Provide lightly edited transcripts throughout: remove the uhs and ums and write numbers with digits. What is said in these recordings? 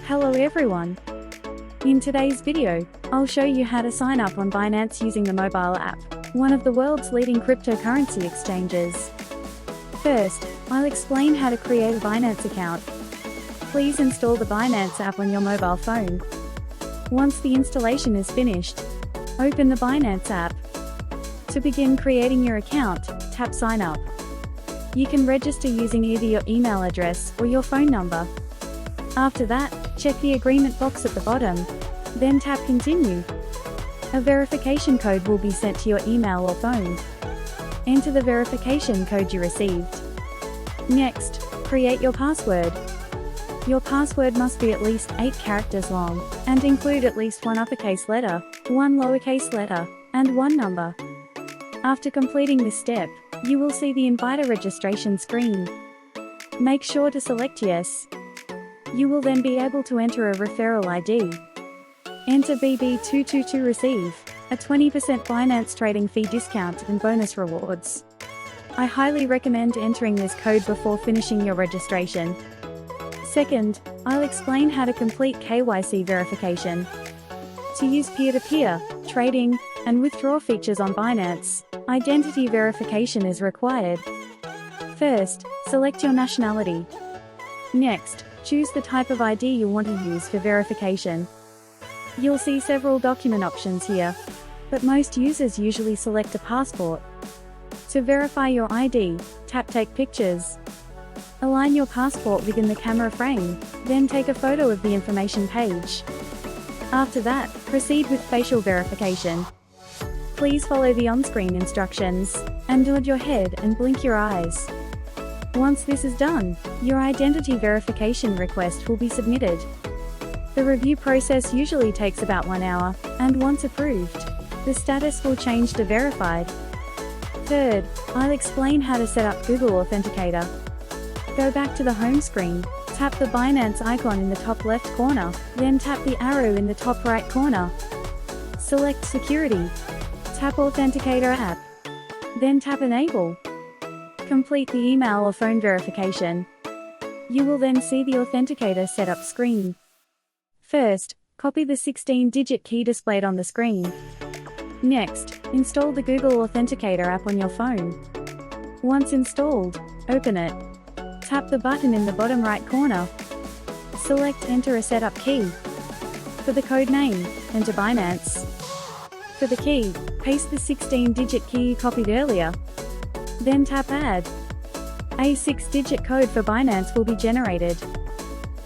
Hello everyone. In today's video, I'll show you how to sign up on Binance using the mobile app, one of the world's leading cryptocurrency exchanges. First, I'll explain how to create a Binance account. Please install the Binance app on your mobile phone. Once the installation is finished, open the Binance app. To begin creating your account, tap Sign Up. You can register using either your email address or your phone number. After that, check the agreement box at the bottom, then tap Continue. A verification code will be sent to your email or phone. Enter the verification code you received. Next, create your password. Your password must be at least 8 characters long, and include at least one uppercase letter, one lowercase letter, and one number. After completing this step, you will see the Inviter registration screen. Make sure to select Yes. You will then be able to enter a referral ID. Enter BB222 to receive a 20% Binance trading fee discount and bonus rewards. I highly recommend entering this code before finishing your registration. Second, I'll explain how to complete KYC verification. To use peer-to-peer, trading, and withdraw features on Binance, identity verification is required. First, select your nationality. Next, choose the type of ID you want to use for verification. You'll see several document options here, but most users usually select a passport. To verify your ID, tap Take Pictures. Align your passport within the camera frame, then take a photo of the information page. After that, proceed with facial verification. Please follow the on-screen instructions, and nod your head and blink your eyes. Once this is done, your identity verification request will be submitted. The review process usually takes about 1 hour, and once approved, the status will change to verified. Third, I'll explain how to set up Google Authenticator. Go back to the home screen, tap the Binance icon in the top left corner, then tap the arrow in the top right corner. Select Security. Tap Authenticator app. Then tap Enable. Complete the email or phone verification. You will then see the Authenticator setup screen. First, copy the 16-digit key displayed on the screen. Next, install the Google Authenticator app on your phone. Once installed, open it. Tap the button in the bottom right corner. Select Enter a setup key. For the code name, enter Binance. For the key, paste the 16-digit key you copied earlier. Then tap Add. A 6-digit code for Binance will be generated.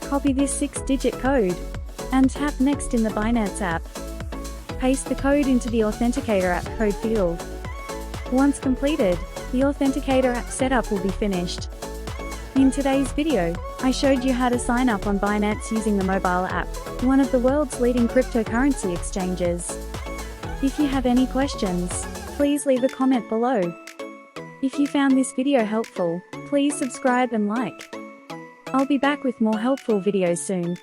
Copy this 6-digit code, and tap Next in the Binance app. Paste the code into the Authenticator app code field. Once completed, the Authenticator app setup will be finished. In today's video, I showed you how to sign up on Binance using the mobile app, one of the world's leading cryptocurrency exchanges. If you have any questions, please leave a comment below. If you found this video helpful, please subscribe and like. I'll be back with more helpful videos soon.